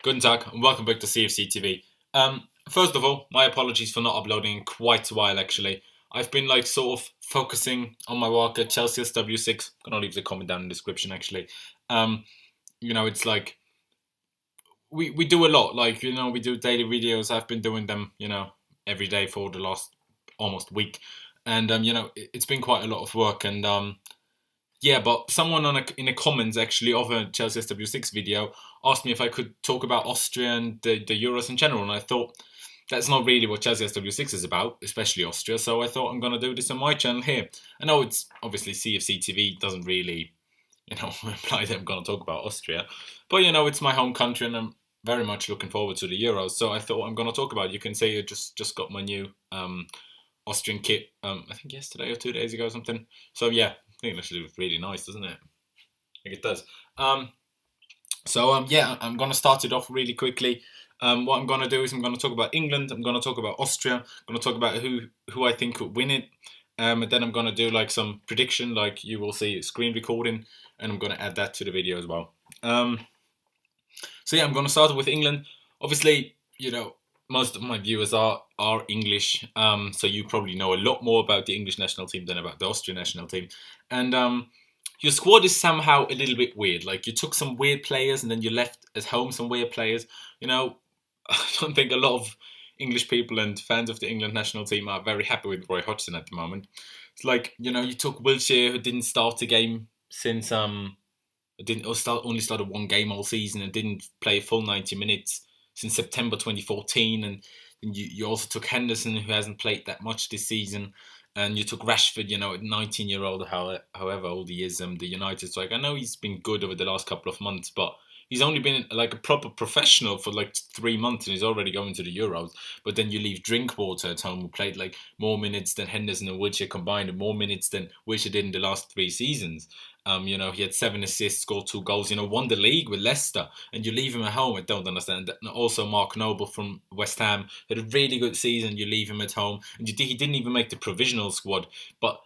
Guten Tag and welcome back to CFC-TV. First of all, my apologies for not uploading in quite a while actually. I've been sort of focusing on my work at Chelsea SW6. I'm gonna leave the comment down in the description actually. It's we do a lot, we do daily videos. I've been doing them, every day for the last almost week. And it's been quite a lot of work and yeah, but someone in the comments actually of a Chelsea SW6 video asked me if I could talk about Austria and the Euros in general, and I thought that's not really what Chelsea SW6 is about, especially Austria, so I thought I'm going to do this on my channel here. I know it's obviously CFC-TV doesn't really, imply that I'm going to talk about Austria, but it's my home country and I'm very much looking forward to the Euros, so I thought I'm going to talk about it. You can say I just got my new Austrian kit, I think yesterday or 2 days ago or something, so yeah. I think it actually looks really nice, doesn't it? I think it does. Yeah, I'm going to start it off really quickly. What I'm going to do is I'm going to talk about England. I'm going to talk about Austria. I'm going to talk about who I think could win it. And then I'm going to do some prediction, you will see screen recording, and I'm going to add that to the video as well. So yeah, I'm going to start with England. Obviously, most of my viewers are English, so you probably know a lot more about the English national team than about the Austrian national team. And your squad is somehow a little bit weird. You took some weird players and then you left at home some weird players. I don't think a lot of English people and fans of the England national team are very happy with Roy Hodgson at the moment. It's you took Wilshere, who didn't start a game since only started one game all season and didn't play a full 90 minutes since September 2014, and you also took Henderson, who hasn't played that much this season, and you took Rashford, a 19-year-old, however old he is, the United strike. I know he's been good over the last couple of months, but he's only been a proper professional for 3 months, and he's already going to the Euros. But then you leave Drinkwater at home, who played more minutes than Henderson and Wilshere combined, and more minutes than Wilshere did in the last 3 seasons. He had 7 assists, scored 2 goals, won the league with Leicester, and you leave him at home. I don't understand that. And also Mark Noble from West Ham had a really good season. You leave him at home, and he didn't even make the provisional squad, but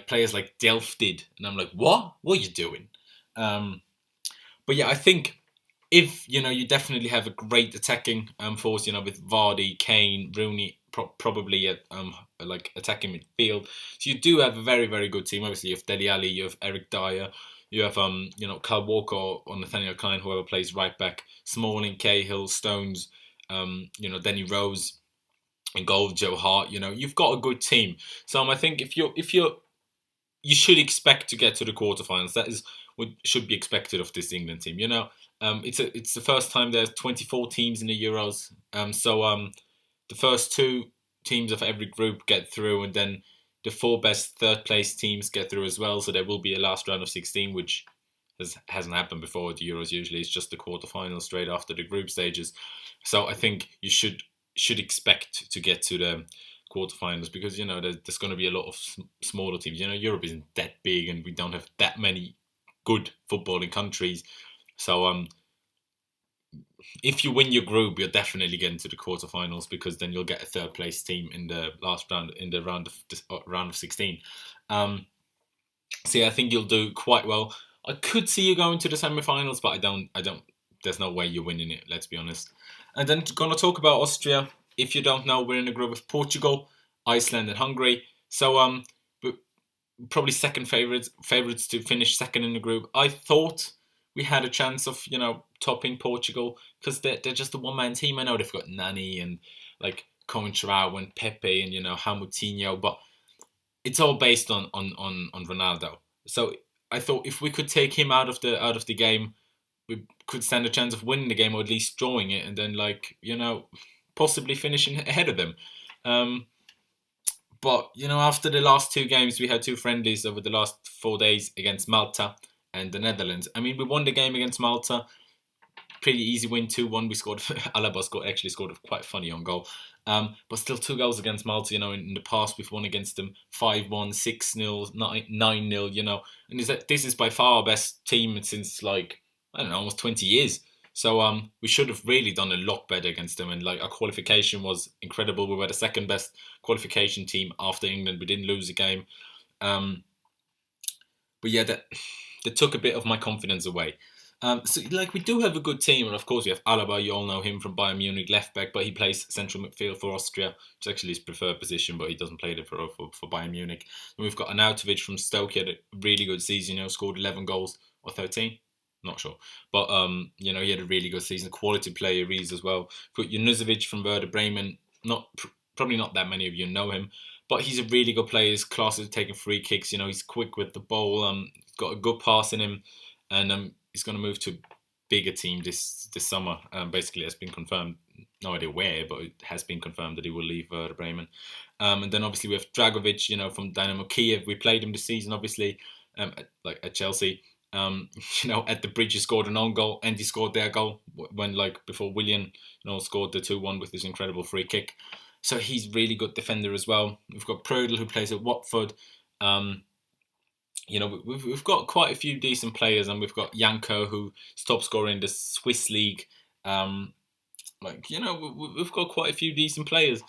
players like Delph did, and I'm like, what are you doing? But yeah, I think if you definitely have a great attacking force, with Vardy, Kane, Rooney, probably at attacking midfield. So you do have a very, very good team. Obviously, you have Dele Alli, you have Eric Dyer, you have Kyle Walker or Nathaniel Klein, whoever plays right back, Smalling, Cahill, Stones, Danny Rose, and goal Joe Hart. You've got a good team. So I think if you should expect to get to the quarterfinals. That is what should be expected of this England team. It's the first time there's 24 teams in the Euros. The first 2 teams of every group get through, and then the 4 best third place teams get through as well. So there will be a last round of 16, which hasn't happened before at the Euros. Usually it's just the quarterfinals straight after the group stages. So I think you should expect to get to the quarterfinals, because there's going to be a lot of smaller teams. Europe isn't that big, and we don't have that many good footballing countries. So if you win your group, you're definitely getting to the quarterfinals, because then you'll get a third place team in the last round, in the round of 16. So yeah, I think you'll do quite well. I could see you going to the semi-finals, but I don't. There's no way you're winning it. Let's be honest. And then gonna talk about Austria. If you don't know, we're in a group with Portugal, Iceland, and Hungary. So probably second favorites to finish second in the group. I thought we had a chance of topping Portugal, because they're just a one-man team. I know they've got Nani and Coentrao and Pepe and Hamoutinho, but it's all based on Ronaldo. So I thought if we could take him out of the game, we could stand a chance of winning the game, or at least drawing it, and then possibly finishing ahead of them. But after the last 2 games, we had 2 friendlies over the last 4 days against Malta and the Netherlands. I mean, we won the game against Malta, pretty easy win, 2-1. We scored. Alaba scored a quite funny on goal. But still 2 goals against Malta. In the past we've won against them 5-1, 6-0, 9-0. And this is by far our best team since almost 20 years. So we should have really done a lot better against them, and our qualification was incredible. We were the second best qualification team after England. We didn't lose a game, but yeah, that took a bit of my confidence away. So like we do have a good team, and of course we have Alaba. You all know him from Bayern Munich, left back, but he plays central midfield for Austria, which is actually his preferred position, but he doesn't play it for Bayern Munich. And we've got Arnautovic from Stoke. He had a really good season. Scored 11 goals or 13. Not sure, but he had a really good season. Quality player he is as well. We've got Junuzovic from Werder Bremen. Probably not that many of you know him, but he's a really good player. His class is taking free kicks. He's quick with the ball. He's got a good pass in him, and he's going to move to a bigger team this summer. Basically, it's been confirmed. No idea where, but it has been confirmed that he will leave Werder Bremen. And then obviously we have Dragovic, from Dynamo Kiev. We played him this season, obviously, at Chelsea. At the bridge, he scored an own goal, and he scored their goal when, before Willian, scored the 2-1 with his incredible free kick. So he's really good defender as well. We've got Prödl, who plays at Watford. We've got quite a few decent players, and we've got Janko, who's top scorer in the Swiss league. We've got quite a few decent players.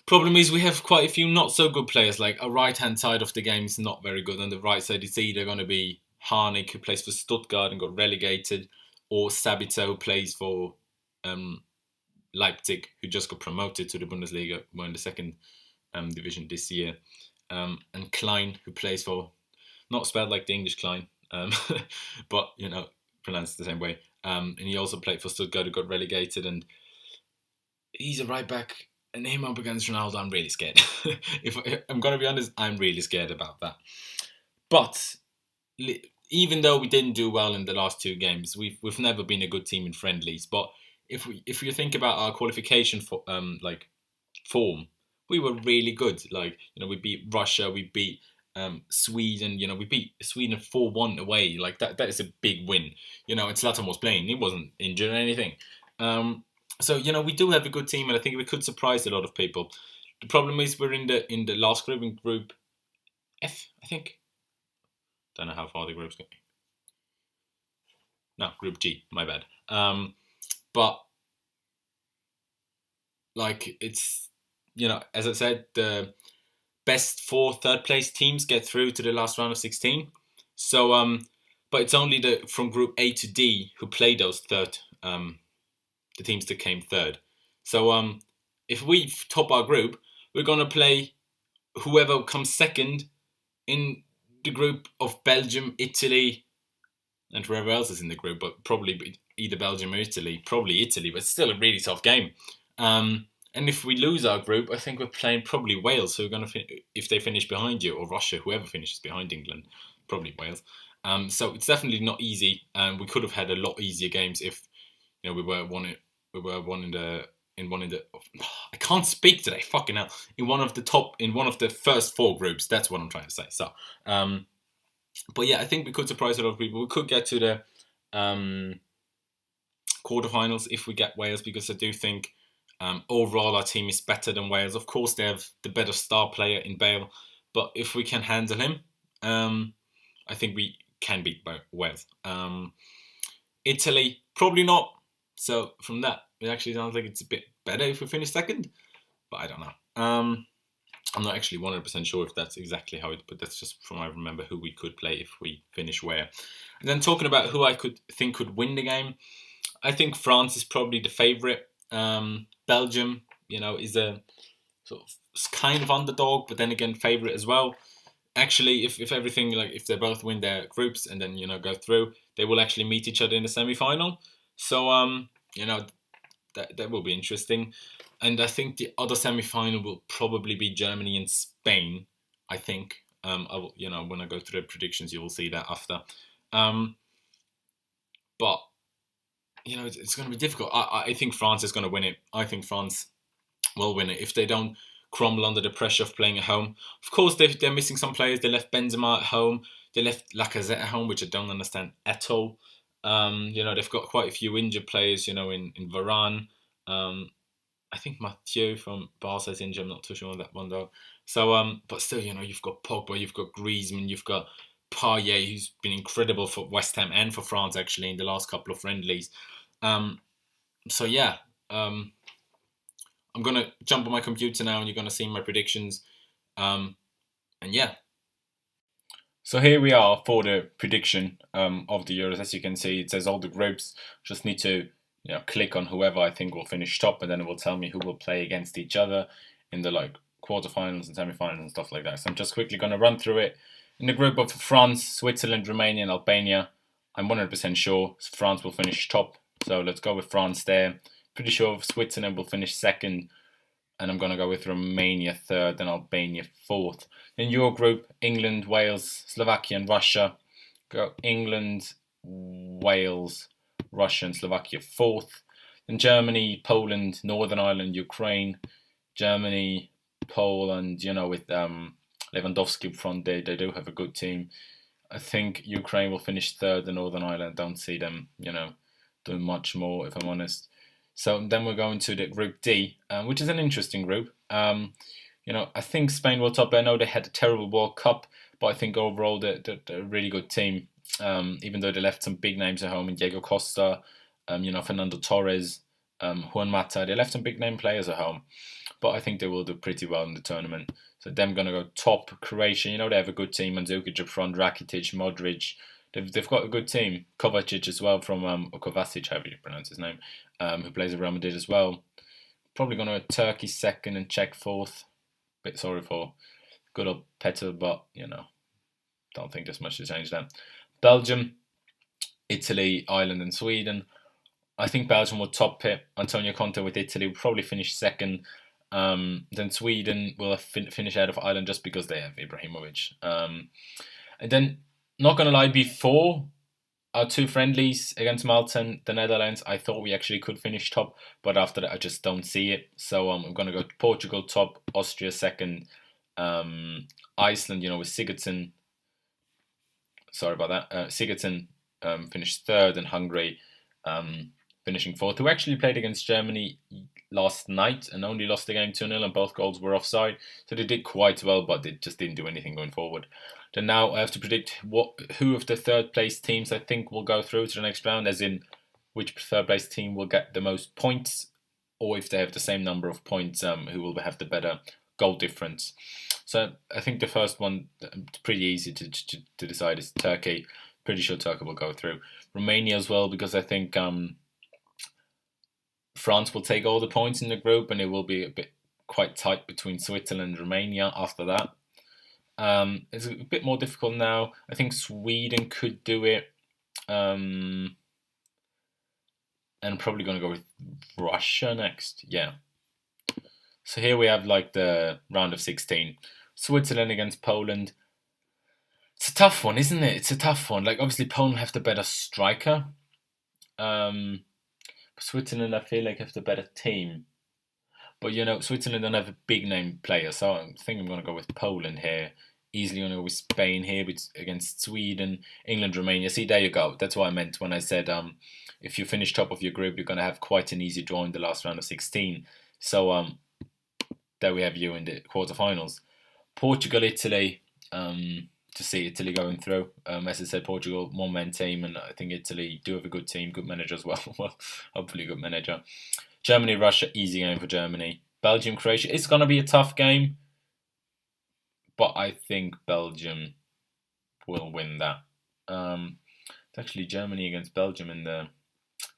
Problem is we have quite a few not so good players. Like, our right-hand side of the game is not very good. On the right side, it's either going to be Harnik, who plays for Stuttgart and got relegated, or Sabitzer, who plays for Leipzig, who just got promoted to the Bundesliga. We're in the second division this year. And Klein, who plays for, not spelled like the English Klein, but, pronounced the same way. And he also played for Stuttgart, who got relegated. And he's a right back. And him up against Ronaldo, I'm really scared. If I'm going to be honest, I'm really scared about that. But even though we didn't do well in the last 2 games, we've never been a good team in friendlies. But if you think about our qualification for form, we were really good. We beat Russia, we beat Sweden. We beat Sweden 4-1 away. That is a big win. And Zlatan was playing; he wasn't injured or anything. So we do have a good team, and I think we could surprise a lot of people. The problem is we're in the last group, in Group F, I think. Don't know how far the group's going. No, Group G. My bad. But it's as I said, the best 4 third-place teams get through to the last round of 16. So but it's only from Group A to D who play those the teams that came third. So if we top our group, we're going to play whoever comes second in the group of Belgium, Italy, and whoever else is in the group, but probably either Belgium or Italy. Probably Italy, but still a really tough game. And if we lose our group, I think we're playing probably Wales, who are going to if they finish behind you, or Russia, whoever finishes behind England, probably Wales. So it's definitely not easy. We could have had a lot easier games if we were one in the. I can't speak today. Fucking hell! In one of the first 4 groups. That's what I'm trying to say. So, but yeah, I think we could surprise a lot of people. We could get to the quarterfinals if we get Wales, because I do think overall our team is better than Wales. Of course, they have the better star player in Bale, but if we can handle him, I think we can beat Wales. Italy, probably not. So from that, it actually sounds like it's a bit better if we finish second, but I don't know. I'm not actually 100% sure if that's exactly how but that's just from I remember who we could play if we finish where. And then talking about who I could win the game, I think France is probably the favourite. Belgium, is a sort of kind of underdog, but then again favourite as well. Actually, if everything, if they both win their groups and then go through, they will actually meet each other in the semi-final. So that will be interesting. And I think the other semi-final will probably be Germany and Spain. I think I will, when I go through the predictions, you will see that after. But it's going to be difficult. I think France is going to win it. I think France will win it if they don't crumble under the pressure of playing at home. Of course, they're missing some players. They left Benzema at home. They left Lacazette at home, which I don't understand at all. They've got quite a few injured players, in Varane. I think Mathieu from Barca is injured. I'm not too sure on that one, though. So, but still, you've got Pogba, you've got Griezmann, you've got Payet, who's been incredible for West Ham and for France, actually, in the last couple of friendlies. So, yeah. I'm going to jump on my computer now and you're going to see my predictions. And, yeah. So here we are for the prediction of the Euros. As you can see, it says all the groups. Just need to click on whoever I think will finish top, and then it will tell me who will play against each other in the quarterfinals and semi-finals and stuff like that. So I'm just quickly going to run through it. In the group of France, Switzerland, Romania, and Albania, I'm 100% sure France will finish top. So let's go with France there. Pretty sure Switzerland will finish second, and I'm going to go with Romania third and Albania fourth. In your group, England, Wales, Slovakia and Russia. Go England, Wales, Russia and Slovakia fourth. Then Germany, Poland, Northern Ireland, Ukraine. Germany, Poland, with Lewandowski up front there. They do have a good team. I think Ukraine will finish third and Northern Ireland. Don't see them, doing much more, if I'm honest. So then we're going to the Group D, which is an interesting group. I think Spain will top. I know they had a terrible World Cup, but I think overall they're a really good team. Even though they left some big names at home, in Diego Costa, Fernando Torres, Juan Mata, they left some big name players at home. But I think they will do pretty well in the tournament. So them going to go top. Croatia, they have a good team. Mandzukic up front, Rakitic, Modric. They've got a good team. Kovacic as well from Kovacic, however you pronounce his name, who plays at Real Madrid as well. Probably going to go Turkey second and Czech fourth. Bit sorry for good old Petr, but don't think there's much to change that. Belgium, Italy, Ireland and Sweden. I think Belgium will top it. Antonio Conte with Italy will probably finish second. Then Sweden will finish out of Ireland just because they have Ibrahimovic. And then, not going to lie, before our two friendlies against Malta and the Netherlands, I thought we actually could finish top, but after that I just don't see it. So I'm going to go Portugal top, Austria second, Iceland, with Sigurdsson. Sorry about that. Sigurdsson finished third, and Hungary finishing fourth, who actually played against Germany last night and only lost the game 2-0, and both goals were offside. So they did quite well, but they just didn't do anything going forward. Then now I have to predict who of the third place teams I think will go through to the next round, as in which third place team will get the most points, or if they have the same number of points, who will have the better goal difference. So I think the first one, pretty easy to decide, is Turkey. Pretty sure Turkey will go through. Romania as well, because I think France will take all the points in the group, and it will be quite tight between Switzerland and Romania after that. It's a bit more difficult now. I think Sweden could do it. And I'm probably going to go with Russia next. Yeah. So here we have the round of 16. Switzerland against Poland. It's a tough one, isn't it? It's a tough one. Obviously Poland have the better striker. Switzerland, I feel have the better team. But, Switzerland don't have a big name player, so I think I'm going to go with Poland here. Easily going to go with Spain here against Sweden, England, Romania. See, there you go. That's what I meant when I said if you finish top of your group, you're going to have quite an easy draw in the last round of 16. So there we have you in the quarterfinals. Portugal, Italy. To see Italy going through. As I said, Portugal, one-man team, and I think Italy do have a good team, good manager as well. Well, hopefully good manager. Germany, Russia, easy game for Germany. Belgium, Croatia, it's going to be a tough game, but I think Belgium will win that. It's actually Germany against Belgium in the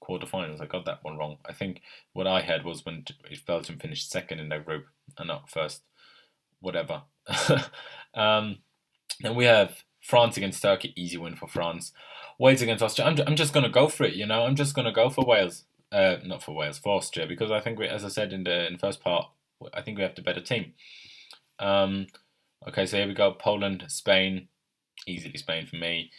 quarterfinals. I got that one wrong. I think what I had was if Belgium finished second in their group and not first. Whatever. Then we have France against Turkey, easy win for France. Wales against Austria. I'm just going to go for it, I'm just going to go for Wales. Not for Wales, for Austria, because I think, as I said in the first part, I think we have the better team. Okay, so here we go. Poland, Spain. Easily Spain for me.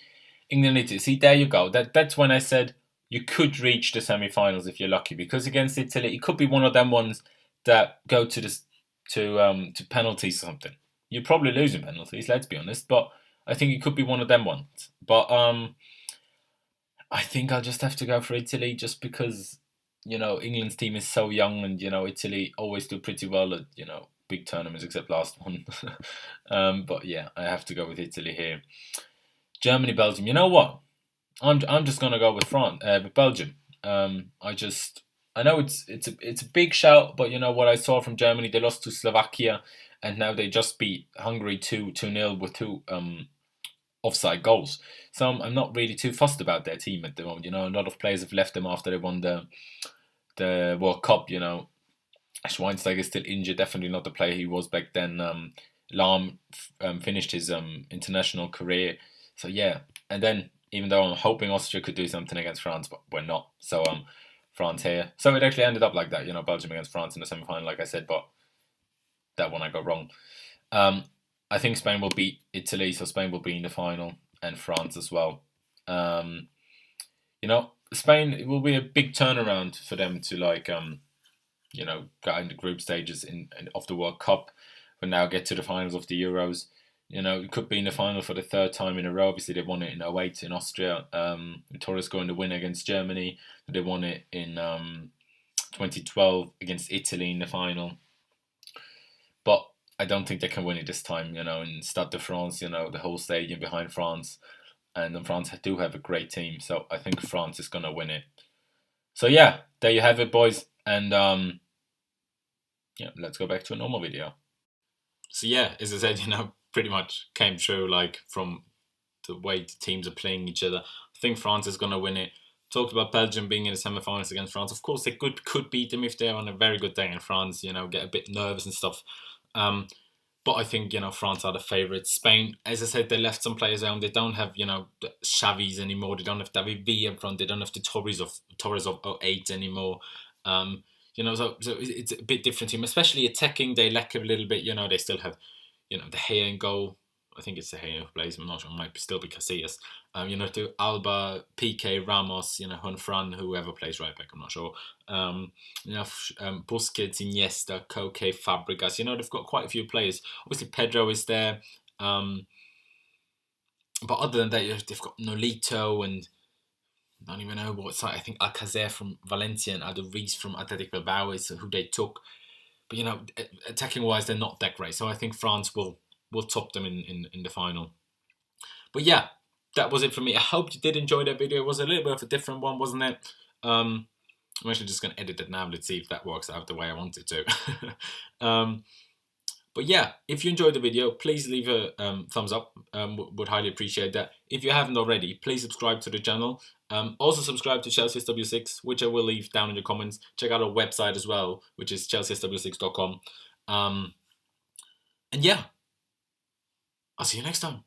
England, Italy. See, there you go. That's when I said you could reach the semi-finals if you're lucky, because against Italy, it could be one of them ones that go to penalties or something. You're probably losing penalties, let's be honest, but I think it could be one of them ones. But I think I'll just have to go for Italy, just because, England's team is so young, and, Italy always do pretty well at, big tournaments, except last one. But yeah, I have to go with Italy here. Germany, Belgium. You know what? I'm just gonna go with with Belgium. I know it's a big shout, but what I saw from Germany, they lost to Slovakia, and now they just beat Hungary 2-0 with two offside goals. So I'm not really too fussed about their team at the moment. You know, a lot of players have left them after they won the World Cup. You know, Schweinsteiger is still injured, definitely not the player he was back then. Lahm finished his international career. So yeah, and then even though I'm hoping Austria could do something against France, but we're not. So France here. So it actually ended up like that, you know, Belgium against France in the semi-final, like I said, but that one I got wrong. I think Spain will beat Italy, so Spain will be in the final, and France as well. You know, Spain, it will be a big turnaround for them to like you know, got in the group stages of the World Cup, but now get to the finals of the Euros. You know, it could be in the final for the third time in a row. Obviously, they won it in 2008 in Austria. Torres going to win against Germany. They won it in 2012 against Italy in the final. But I don't think they can win it this time. You know, in Stade de France, you know, the whole stadium behind France. And France do have a great team. So I think France is going to win it. So yeah, there you have it, boys. And yeah, let's go back to a normal video. So yeah, as I said, you know, pretty much came through like from the way the teams are playing each other. I think France is going to win it. Talked about Belgium being in the semi-finals against France. Of course, they could beat them if they're on a very good day in France, you know, get a bit nervous and stuff. But I think, you know, France are the favourites. Spain, as I said, they left some players out. They don't have, you know, the Xavis anymore. They don't have David Villa in front. They don't have the Torres of 2008 anymore. You know, so it's a bit different team, especially attacking. They lack a little bit. You know, they still have, you know, De Gea in goal. I think it's De Gea who plays. I'm not sure. It might still be Casillas. You know, to Alba, Piqué, Ramos. You know, Juanfran, whoever plays right back. I'm not sure. You know, Busquets, Iniesta, Koke, Fabregas. You know, they've got quite a few players. Obviously, Pedro is there. But other than that, they've got Nolito and I don't even know what side. I think Alcacer from Valencia and Aduriz from Athletic Bilbao is who they took. But, you know, attacking-wise, they're not that great. So I think France will top them in the final. But yeah, that was it for me. I hope you did enjoy that video. It was a little bit of a different one, wasn't it? I'm actually just going to edit it now. Let's see if that works out the way I want it to. But yeah, if you enjoyed the video, please leave a thumbs up. Would highly appreciate that. If you haven't already, please subscribe to the channel. Also subscribe to Chelsea SW6, which I will leave down in the comments. Check out our website as well, which is chelseasw6.com. And yeah, I'll see you next time.